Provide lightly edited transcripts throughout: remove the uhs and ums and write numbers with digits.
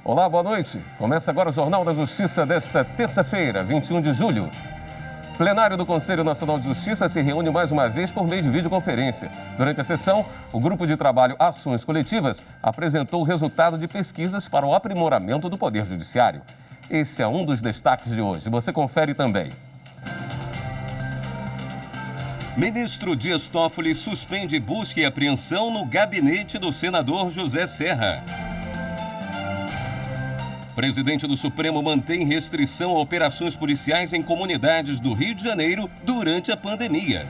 Olá, boa noite. Começa agora o Jornal da Justiça desta terça-feira, 21 de julho. Plenário do Conselho Nacional de Justiça se reúne mais uma vez por meio de videoconferência. Durante a sessão, o Grupo de Trabalho Ações Coletivas apresentou o resultado de pesquisas para o aprimoramento do Poder Judiciário. Esse é um dos destaques de hoje. Você confere também. Ministro Dias Toffoli suspende busca e apreensão no gabinete do senador José Serra. Presidente do Supremo mantém restrição a operações policiais em comunidades do Rio de Janeiro durante a pandemia.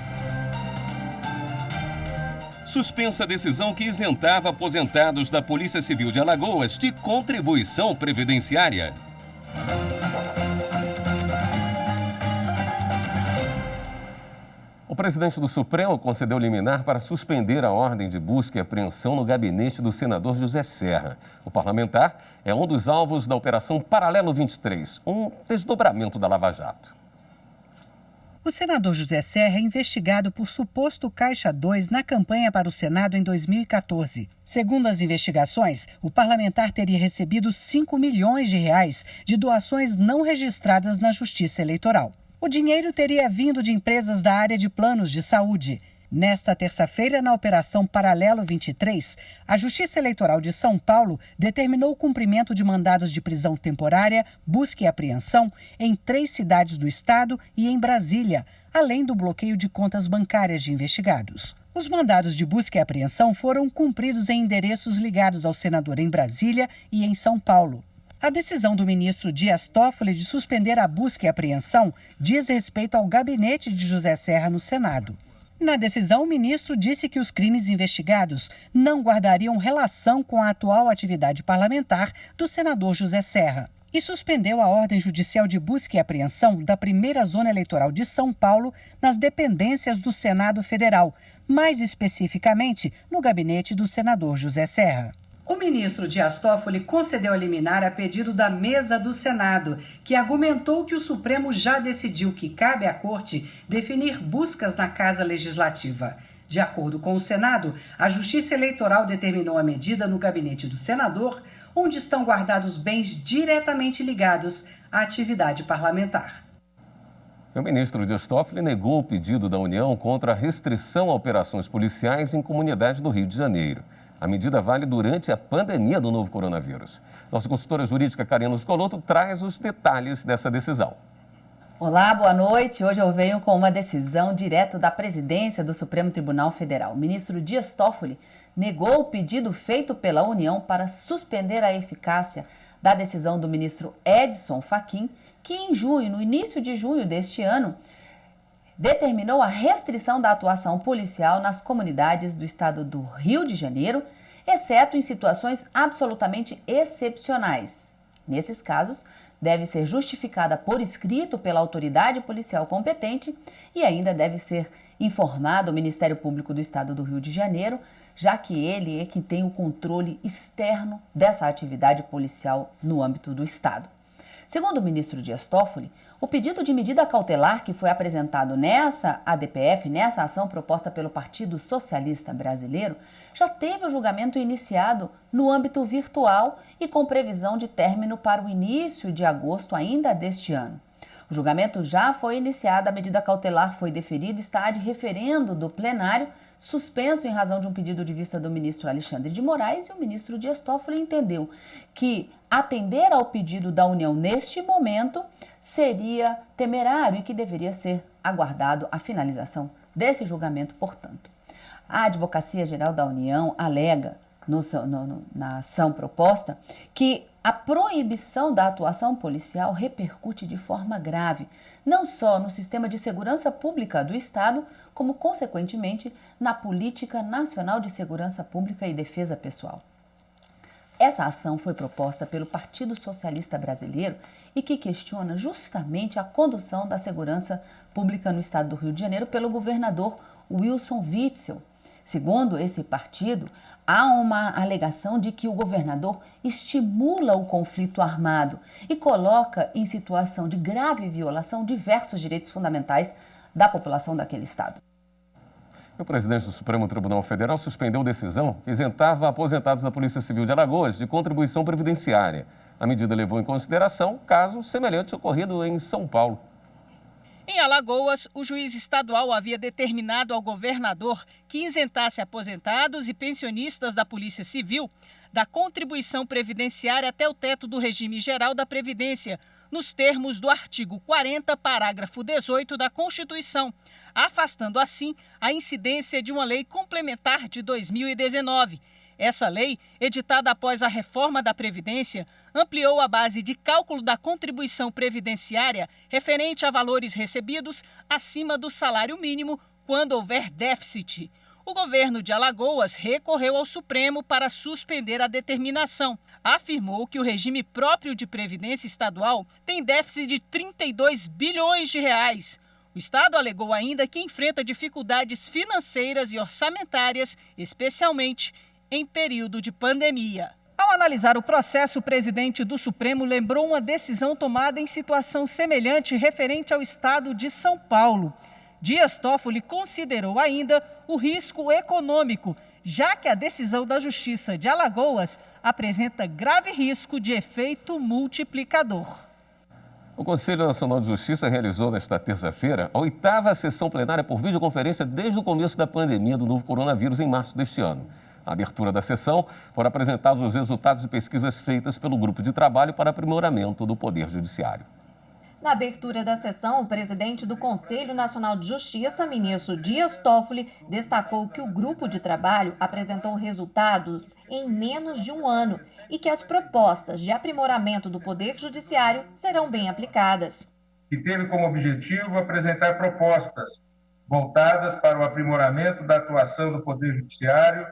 Suspensa a decisão que isentava aposentados da Polícia Civil de Alagoas de contribuição previdenciária. O presidente do Supremo concedeu liminar para suspender a ordem de busca e apreensão no gabinete do senador José Serra. O parlamentar é um dos alvos da Operação Paralelo 23, um desdobramento da Lava Jato. O senador José Serra é investigado por suposto Caixa 2 na campanha para o Senado em 2014. Segundo as investigações, o parlamentar teria recebido 5 milhões de reais de doações não registradas na Justiça Eleitoral. O dinheiro teria vindo de empresas da área de planos de saúde. Nesta terça-feira, na Operação Paralelo 23, a Justiça Eleitoral de São Paulo determinou o cumprimento de mandados de prisão temporária, busca e apreensão em 3 cidades do estado e em Brasília, além do bloqueio de contas bancárias de investigados. Os mandados de busca e apreensão foram cumpridos em endereços ligados ao senador em Brasília e em São Paulo. A decisão do ministro Dias Toffoli de suspender a busca e apreensão diz respeito ao gabinete de José Serra no Senado. Na decisão, o ministro disse que os crimes investigados não guardariam relação com a atual atividade parlamentar do senador José Serra e suspendeu a ordem judicial de busca e apreensão da primeira zona eleitoral de São Paulo nas dependências do Senado Federal, mais especificamente no gabinete do senador José Serra. O ministro Dias Toffoli concedeu a liminar a pedido da mesa do Senado, que argumentou que o Supremo já decidiu que cabe à Corte definir buscas na Casa Legislativa. De acordo com o Senado, a Justiça Eleitoral determinou a medida no gabinete do senador, onde estão guardados bens diretamente ligados à atividade parlamentar. O ministro Dias Toffoli negou o pedido da União contra a restrição a operações policiais em comunidades do Rio de Janeiro. A medida vale durante a pandemia do novo coronavírus. Nossa consultora jurídica Karina Scoloto traz os detalhes dessa decisão. Olá, boa noite. Hoje eu venho com uma decisão direto da presidência do Supremo Tribunal Federal. O ministro Dias Toffoli negou o pedido feito pela União para suspender a eficácia da decisão do ministro Edson Fachin, que em junho, no início de junho deste ano, determinou a restrição da atuação policial nas comunidades do estado do Rio de Janeiro, exceto em situações absolutamente excepcionais. Nesses casos, deve ser justificada por escrito pela autoridade policial competente e ainda deve ser informado o Ministério Público do Estado do Rio de Janeiro, já que ele é quem tem o controle externo dessa atividade policial no âmbito do Estado. Segundo o ministro Dias Toffoli, o pedido de medida cautelar que foi apresentado nessa ADPF, nessa ação proposta pelo Partido Socialista Brasileiro, já teve o julgamento iniciado no âmbito virtual e com previsão de término para o início de agosto ainda deste ano. O julgamento já foi iniciado, a medida cautelar foi deferida, está de referendo do plenário, suspenso em razão de um pedido de vista do ministro Alexandre de Moraes, e o ministro Dias Toffoli entendeu que atender ao pedido da União neste momento seria temerário e que deveria ser aguardado a finalização desse julgamento, portanto. A Advocacia Geral da União alega na ação proposta que a proibição da atuação policial repercute de forma grave, não só no sistema de segurança pública do Estado, como, consequentemente, na Política Nacional de Segurança Pública e Defesa Pessoal. Essa ação foi proposta pelo Partido Socialista Brasileiro e que questiona justamente a condução da segurança pública no estado do Rio de Janeiro pelo governador Wilson Witzel. Segundo esse partido, há uma alegação de que o governador estimula o conflito armado e coloca em situação de grave violação diversos direitos fundamentais da população daquele estado. O presidente do Supremo Tribunal Federal suspendeu decisão que isentava aposentados da Polícia Civil de Alagoas de contribuição previdenciária. A medida levou em consideração caso semelhante ocorrido em São Paulo. Em Alagoas, o juiz estadual havia determinado ao governador que isentasse aposentados e pensionistas da Polícia Civil da contribuição previdenciária até o teto do regime geral da Previdência, nos termos do artigo 40, parágrafo 18 da Constituição, afastando assim a incidência de uma lei complementar de 2019. Essa lei, editada após a reforma da Previdência, ampliou a base de cálculo da contribuição previdenciária referente a valores recebidos acima do salário mínimo quando houver déficit. O governo de Alagoas recorreu ao Supremo para suspender a determinação. Afirmou que o regime próprio de previdência estadual tem déficit de 32 bilhões de reais. O Estado alegou ainda que enfrenta dificuldades financeiras e orçamentárias, especialmente em período de pandemia. Ao analisar o processo, o presidente do Supremo lembrou uma decisão tomada em situação semelhante referente ao Estado de São Paulo. Dias Toffoli considerou ainda o risco econômico, já que a decisão da Justiça de Alagoas apresenta grave risco de efeito multiplicador. O Conselho Nacional de Justiça realizou nesta terça-feira a 8ª sessão plenária por videoconferência desde o começo da pandemia do novo coronavírus em março deste ano. Na abertura da sessão, foram apresentados os resultados de pesquisas feitas pelo Grupo de Trabalho para Aprimoramento do Poder Judiciário. Na abertura da sessão, o presidente do Conselho Nacional de Justiça, ministro Dias Toffoli, destacou que o grupo de trabalho apresentou resultados em menos de um ano e que as propostas de aprimoramento do Poder Judiciário serão bem aplicadas. Que teve como objetivo apresentar propostas voltadas para o aprimoramento da atuação do Poder Judiciário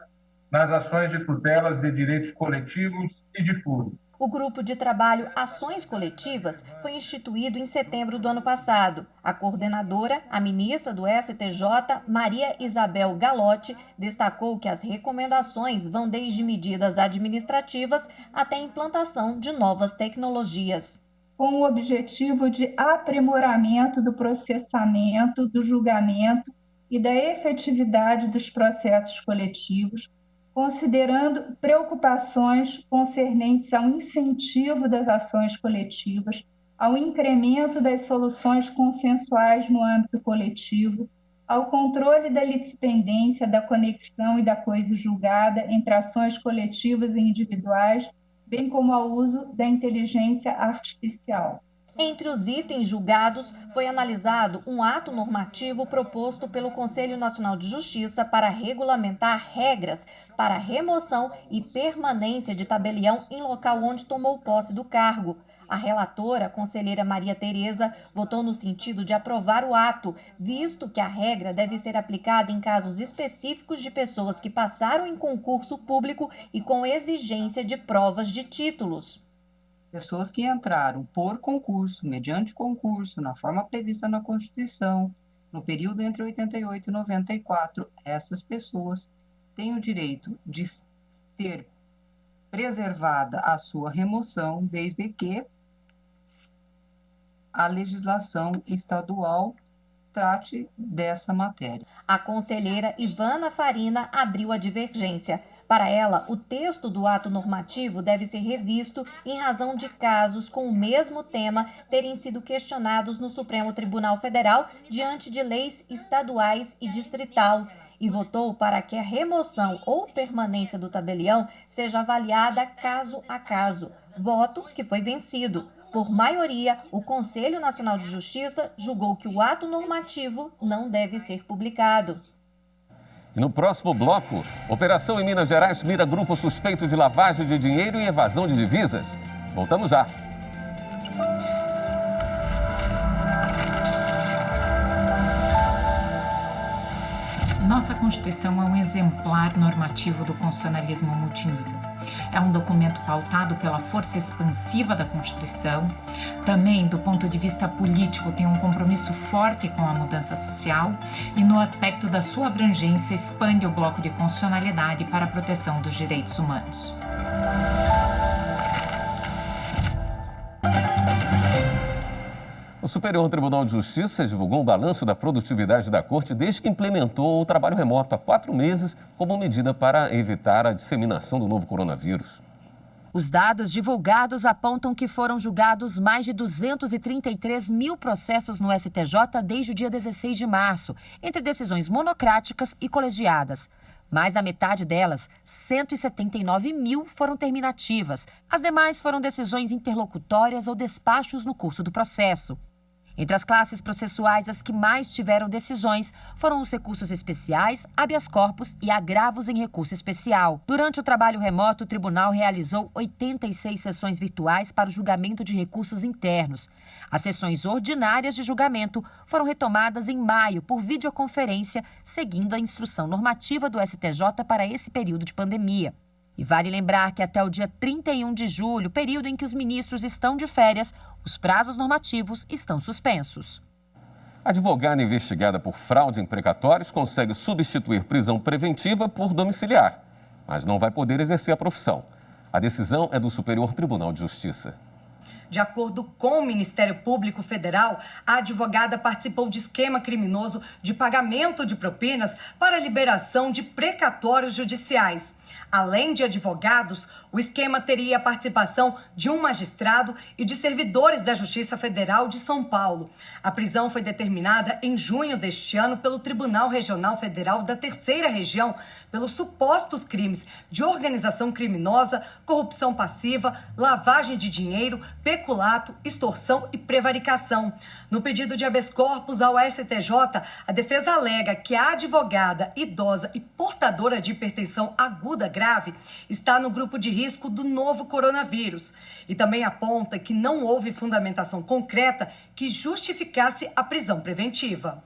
nas ações de tutelas de direitos coletivos e difusos. O grupo de trabalho Ações Coletivas foi instituído em setembro do ano passado. A coordenadora, a ministra do STJ, Maria Isabel Galotti, destacou que as recomendações vão desde medidas administrativas até a implantação de novas tecnologias. Com o objetivo de aprimoramento do processamento, do julgamento e da efetividade dos processos coletivos, considerando preocupações concernentes ao incentivo das ações coletivas, ao incremento das soluções consensuais no âmbito coletivo, ao controle da litispendência, da conexão e da coisa julgada entre ações coletivas e individuais, bem como ao uso da inteligência artificial. Entre os itens julgados, foi analisado um ato normativo proposto pelo Conselho Nacional de Justiça para regulamentar regras para remoção e permanência de tabelião em local onde tomou posse do cargo. A relatora, a conselheira Maria Tereza, votou no sentido de aprovar o ato, visto que a regra deve ser aplicada em casos específicos de pessoas que passaram em concurso público e com exigência de provas de títulos. Pessoas que entraram por concurso, mediante concurso, na forma prevista na Constituição, no período entre 88 e 94, essas pessoas têm o direito de ter preservada a sua remoção, desde que a legislação estadual trate dessa matéria. A conselheira Ivana Farina abriu a divergência. Para ela, o texto do ato normativo deve ser revisto em razão de casos com o mesmo tema terem sido questionados no Supremo Tribunal Federal diante de leis estaduais e distrital, e votou para que a remoção ou permanência do tabelião seja avaliada caso a caso, voto que foi vencido. Por maioria, o Conselho Nacional de Justiça julgou que o ato normativo não deve ser publicado. E no próximo bloco, operação em Minas Gerais mira grupo suspeito de lavagem de dinheiro e evasão de divisas. Voltamos já. Nossa Constituição é um exemplar normativo do constitucionalismo multinível. É um documento pautado pela força expansiva da Constituição. Também, do ponto de vista político, tem um compromisso forte com a mudança social e, no aspecto da sua abrangência, expande o bloco de constitucionalidade para a proteção dos direitos humanos. O Superior Tribunal de Justiça divulgou um balanço da produtividade da Corte desde que implementou o trabalho remoto há 4 meses como medida para evitar a disseminação do novo coronavírus. Os dados divulgados apontam que foram julgados mais de 233 mil processos no STJ desde o dia 16 de março, entre decisões monocráticas e colegiadas. Mais da metade delas, 179 mil, foram terminativas. As demais foram decisões interlocutórias ou despachos no curso do processo. Entre as classes processuais, as que mais tiveram decisões foram os recursos especiais, habeas corpus e agravos em recurso especial. Durante o trabalho remoto, o tribunal realizou 86 sessões virtuais para o julgamento de recursos internos. As sessões ordinárias de julgamento foram retomadas em maio por videoconferência, seguindo a instrução normativa do STJ para esse período de pandemia. E vale lembrar que até o dia 31 de julho, período em que os ministros estão de férias, os prazos normativos estão suspensos. A advogada investigada por fraude em precatórios consegue substituir prisão preventiva por domiciliar, mas não vai poder exercer a profissão. A decisão é do Superior Tribunal de Justiça. De acordo com o Ministério Público Federal, a advogada participou de esquema criminoso de pagamento de propinas para liberação de precatórios judiciais. Além de advogados, o esquema teria a participação de um magistrado e de servidores da Justiça Federal de São Paulo. A prisão foi determinada em junho deste ano pelo Tribunal Regional Federal da Terceira Região pelos supostos crimes de organização criminosa, corrupção passiva, lavagem de dinheiro, peculato, extorsão e prevaricação. No pedido de habeas corpus ao STJ, a defesa alega que a advogada idosa e portadora de hipertensão aguda grave está no grupo de risco do novo coronavírus. E também aponta que não houve fundamentação concreta que justificasse a prisão preventiva.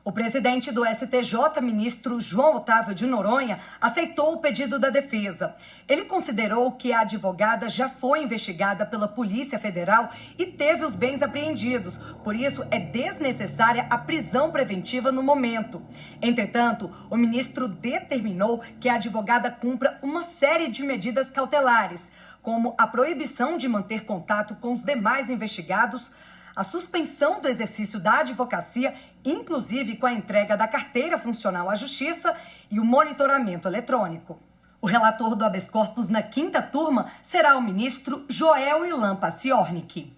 O presidente do STJ, ministro João Otávio de Noronha, aceitou o pedido da defesa. Ele considerou que a advogada já foi investigada pela Polícia Federal e teve os bens apreendidos. Por isso, é desnecessária a prisão preventiva no momento. Entretanto, o ministro determinou que a advogada cumpra uma série de medidas cautelares, como a proibição de manter contato com os demais investigados, a suspensão do exercício da advocacia, inclusive com a entrega da carteira funcional à Justiça e o monitoramento eletrônico. O relator do habeas corpus na quinta turma será o ministro Joel Ilan Paciornik.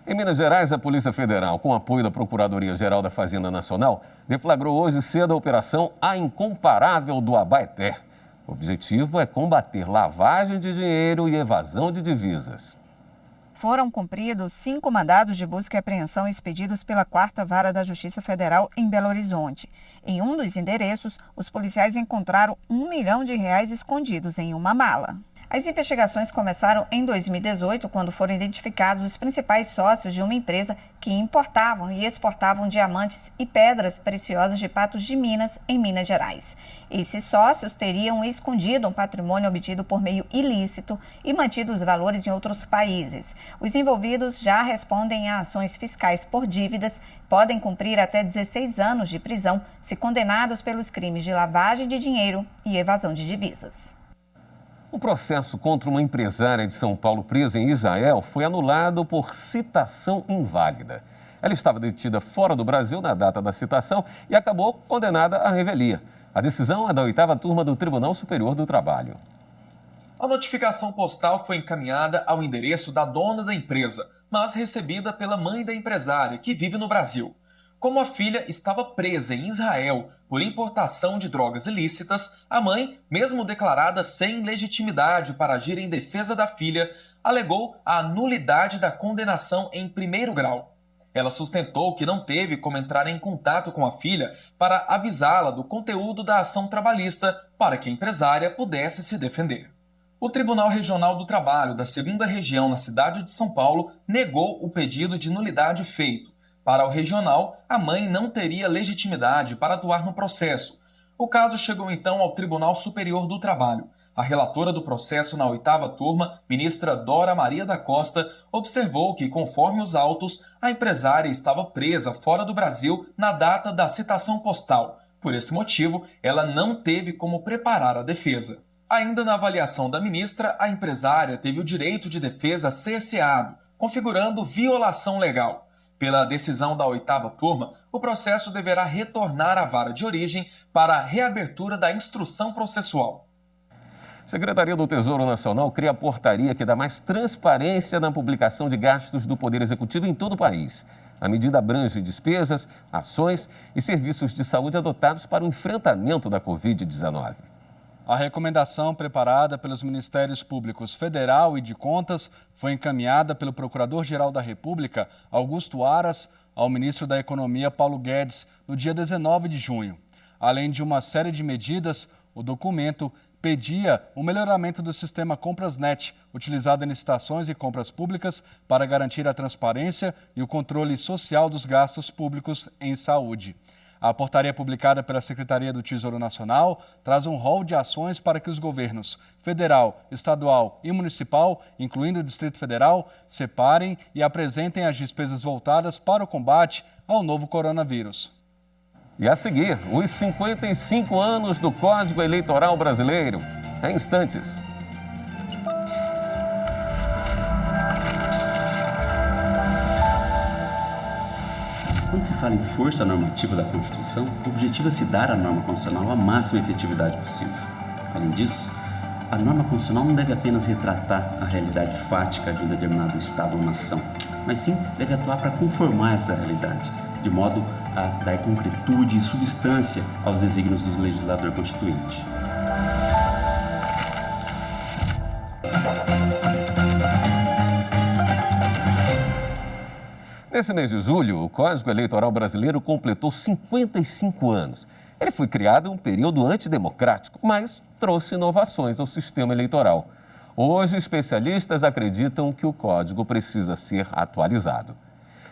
Em Minas Gerais, a Polícia Federal, com apoio da Procuradoria-Geral da Fazenda Nacional, deflagrou hoje cedo a operação A Incomparável do Abaeté. O objetivo é combater lavagem de dinheiro e evasão de divisas. Foram cumpridos 5 mandados de busca e apreensão expedidos pela 4ª Vara da Justiça Federal em Belo Horizonte. Em um dos endereços, os policiais encontraram R$1 milhão escondidos em uma mala. As investigações começaram em 2018, quando foram identificados os principais sócios de uma empresa que importavam e exportavam diamantes e pedras preciosas de Patos de Minas, em Minas Gerais. Esses sócios teriam escondido um patrimônio obtido por meio ilícito e mantido os valores em outros países. Os envolvidos já respondem a ações fiscais por dívidas, podem cumprir até 16 anos de prisão se condenados pelos crimes de lavagem de dinheiro e evasão de divisas. Um processo contra uma empresária de São Paulo presa em Israel foi anulado por citação inválida. Ela estava detida fora do Brasil na data da citação e acabou condenada à revelia. A decisão é da 8ª turma do Tribunal Superior do Trabalho. A notificação postal foi encaminhada ao endereço da dona da empresa, mas recebida pela mãe da empresária, que vive no Brasil. Como a filha estava presa em Israel por importação de drogas ilícitas, a mãe, mesmo declarada sem legitimidade para agir em defesa da filha, alegou a nulidade da condenação em primeiro grau. Ela sustentou que não teve como entrar em contato com a filha para avisá-la do conteúdo da ação trabalhista para que a empresária pudesse se defender. O Tribunal Regional do Trabalho da 2ª Região na cidade de São Paulo negou o pedido de nulidade feito. Para o regional, a mãe não teria legitimidade para atuar no processo. O caso chegou então ao Tribunal Superior do Trabalho. A relatora do processo na 8ª turma, ministra Dora Maria da Costa, observou que, conforme os autos, a empresária estava presa fora do Brasil na data da citação postal. Por esse motivo, ela não teve como preparar a defesa. Ainda na avaliação da ministra, a empresária teve o direito de defesa cerceado, configurando violação legal. Pela decisão da 8ª turma, o processo deverá retornar à vara de origem para a reabertura da instrução processual. A Secretaria do Tesouro Nacional cria a portaria que dá mais transparência na publicação de gastos do Poder Executivo em todo o país. A medida abrange despesas, ações e serviços de saúde adotados para o enfrentamento da Covid-19. A recomendação preparada pelos Ministérios Públicos Federal e de Contas foi encaminhada pelo Procurador-Geral da República, Augusto Aras, ao ministro da Economia, Paulo Guedes, no dia 19 de junho. Além de uma série de medidas, o documento pedia o melhoramento do sistema Compras.Net, utilizado em licitações e compras públicas para garantir a transparência e o controle social dos gastos públicos em saúde. A portaria publicada pela Secretaria do Tesouro Nacional traz um rol de ações para que os governos federal, estadual e municipal, incluindo o Distrito Federal, separem e apresentem as despesas voltadas para o combate ao novo coronavírus. E a seguir, os 55 anos do Código Eleitoral Brasileiro. Em instantes. Quando se fala em força normativa da Constituição, o objetivo é se dar à norma constitucional a máxima efetividade possível. Além disso, a norma constitucional não deve apenas retratar a realidade fática de um determinado Estado ou nação, mas sim deve atuar para conformar essa realidade, de modo a dar concretude e substância aos desígnios do legislador constituinte. Nesse mês de julho, o Código Eleitoral Brasileiro completou 55 anos. Ele foi criado em um período antidemocrático, mas trouxe inovações ao sistema eleitoral. Hoje, especialistas acreditam que o código precisa ser atualizado.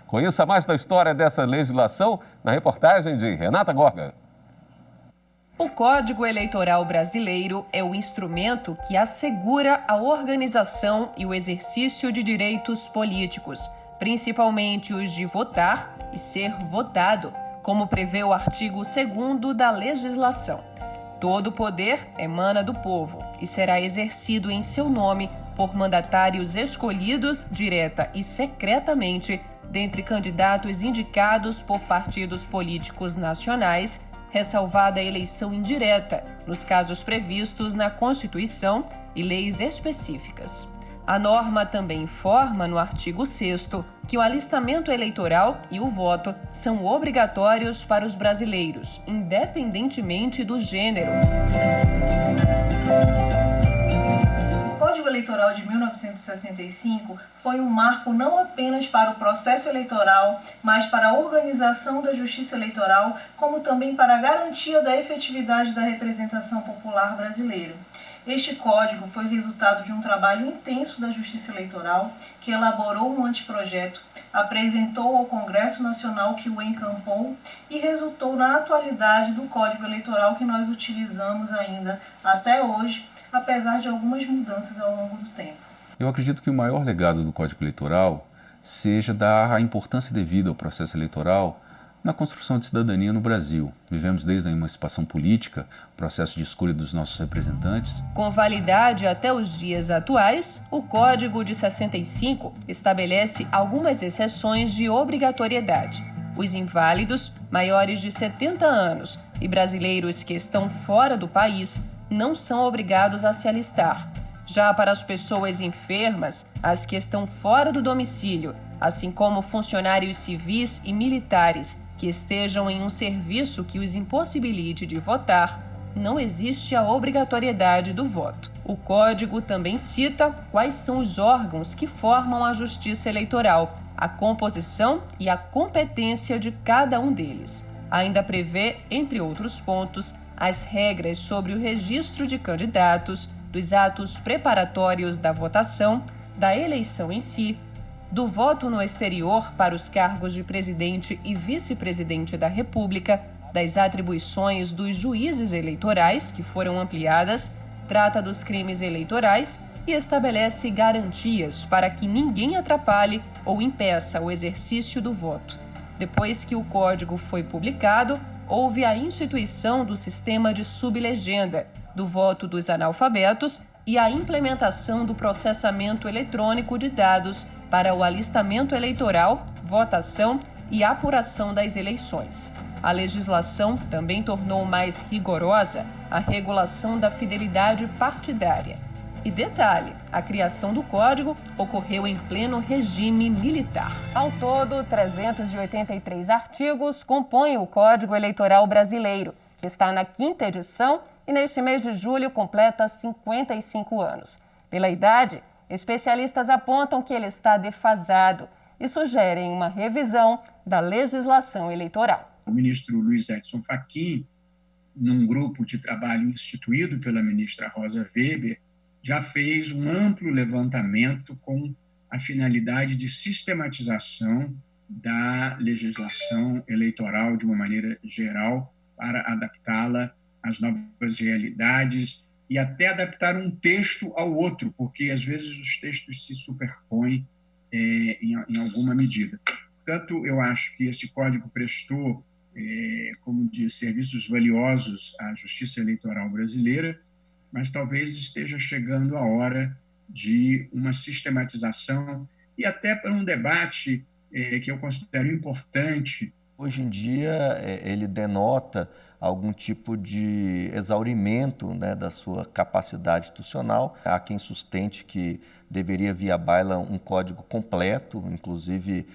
Conheça mais da história dessa legislação na reportagem de Renata Gorga. O Código Eleitoral Brasileiro é o instrumento que assegura a organização e o exercício de direitos políticos, principalmente os de votar e ser votado, como prevê o artigo 2º da legislação. Todo o poder emana do povo e será exercido em seu nome por mandatários escolhidos direta e secretamente dentre candidatos indicados por partidos políticos nacionais, ressalvada a eleição indireta, nos casos previstos na Constituição e leis específicas. A norma também informa no artigo 6º que o alistamento eleitoral e o voto são obrigatórios para os brasileiros, independentemente do gênero. O Código Eleitoral de 1965 foi um marco não apenas para o processo eleitoral, mas para a organização da justiça eleitoral, como também para a garantia da efetividade da representação popular brasileira. Este código foi resultado de um trabalho intenso da Justiça Eleitoral, que elaborou um anteprojeto, apresentou ao Congresso Nacional, que o encampou, e resultou na atualidade do Código Eleitoral que nós utilizamos ainda até hoje, apesar de algumas mudanças ao longo do tempo. Eu acredito que o maior legado do Código Eleitoral seja dar a importância devida ao processo eleitoral na construção de cidadania no Brasil. Vivemos desde a emancipação política, o processo de escolha dos nossos representantes. Com validade até os dias atuais, o Código de 65 estabelece algumas exceções de obrigatoriedade. Os inválidos, maiores de 70 anos e brasileiros que estão fora do país não são obrigados a se alistar. Já para as pessoas enfermas, as que estão fora do domicílio, assim como funcionários civis e militares que estejam em um serviço que os impossibilite de votar, não existe a obrigatoriedade do voto. O Código também cita quais são os órgãos que formam a Justiça Eleitoral, a composição e a competência de cada um deles. Ainda prevê, entre outros pontos, as regras sobre o registro de candidatos, dos atos preparatórios da votação, da eleição em si, do voto no exterior para os cargos de presidente e vice-presidente da República, das atribuições dos juízes eleitorais, que foram ampliadas, trata dos crimes eleitorais e estabelece garantias para que ninguém atrapalhe ou impeça o exercício do voto. Depois que o Código foi publicado, houve a instituição do sistema de sublegenda, do voto dos analfabetos e a implementação do processamento eletrônico de dados para o alistamento eleitoral, votação e apuração das eleições. A legislação também tornou mais rigorosa a regulação da fidelidade partidária. E detalhe, a criação do Código ocorreu em pleno regime militar. Ao todo, 383 artigos compõem o Código Eleitoral Brasileiro, que está na 5ª edição e neste mês de julho completa 55 anos. Pela idade, especialistas apontam que ele está defasado e sugerem uma revisão da legislação eleitoral. O ministro Luiz Edson Fachin, num grupo de trabalho instituído pela ministra Rosa Weber, já fez um amplo levantamento com a finalidade de sistematização da legislação eleitoral de uma maneira geral para adaptá-la às novas realidades e até adaptar um texto ao outro, porque às vezes os textos se superpõem em alguma medida. Portanto, eu acho que esse código prestou, como diz, serviços valiosos à justiça eleitoral brasileira, mas talvez esteja chegando a hora de uma sistematização e até para um debate que eu considero importante. Hoje em dia, ele denota algum tipo de exaurimento, né, da sua capacidade institucional. Há quem sustente que deveria vir à baila um código completo, inclusive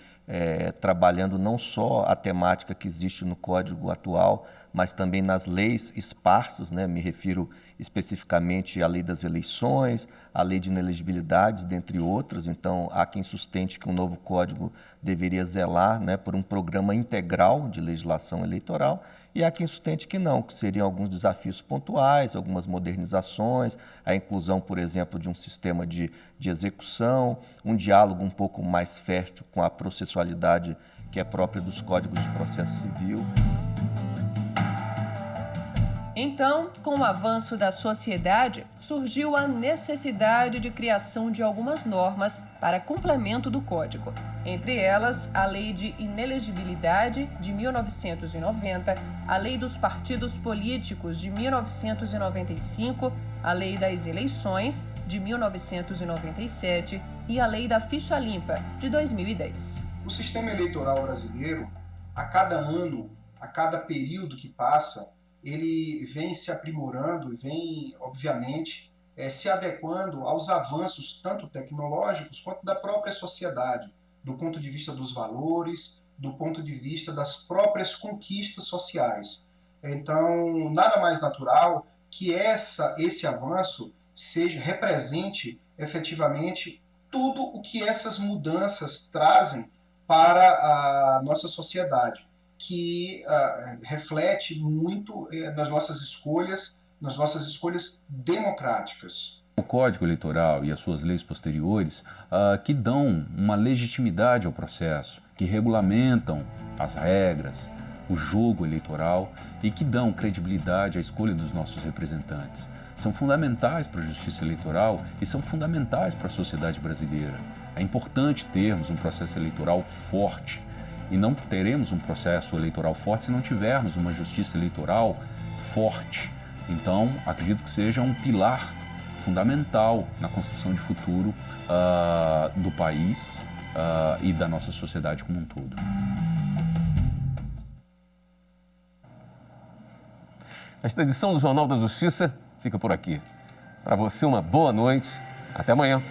trabalhando não só a temática que existe no código atual, mas também nas leis esparsas, né? Me refiro especificamente à lei das eleições, à lei de inelegibilidades, dentre outras. Então, há quem sustente que o novo código deveria zelar, né, por um programa integral de legislação eleitoral, e há quem sustente que não, que seriam alguns desafios pontuais, algumas modernizações, a inclusão, por exemplo, de um sistema de execução, um diálogo um pouco mais fértil com a processualidade que é própria dos códigos de processo civil. Então, com o avanço da sociedade, surgiu a necessidade de criação de algumas normas para complemento do Código. Entre elas, a Lei de Inelegibilidade, de 1990, a Lei dos Partidos Políticos, de 1995, a Lei das Eleições, de 1997 e a Lei da Ficha Limpa, de 2010. O sistema eleitoral brasileiro, a cada ano, a cada período que passa, ele vem se aprimorando, vem, obviamente, se adequando aos avanços tanto tecnológicos quanto da própria sociedade, do ponto de vista dos valores, do ponto de vista das próprias conquistas sociais. Então, nada mais natural que esse avanço represente efetivamente tudo o que essas mudanças trazem para a nossa sociedade, que reflete muito nas nossas escolhas democráticas. O Código Eleitoral e as suas leis posteriores que dão uma legitimidade ao processo, que regulamentam as regras, o jogo eleitoral e que dão credibilidade à escolha dos nossos representantes. São fundamentais para a justiça eleitoral e são fundamentais para a sociedade brasileira. É importante termos um processo eleitoral forte. E não teremos um processo eleitoral forte se não tivermos uma justiça eleitoral forte. Então, acredito que seja um pilar fundamental na construção de futuro do país e da nossa sociedade como um todo. Esta edição do Jornal da Justiça fica por aqui. Para você, uma boa noite. Até amanhã.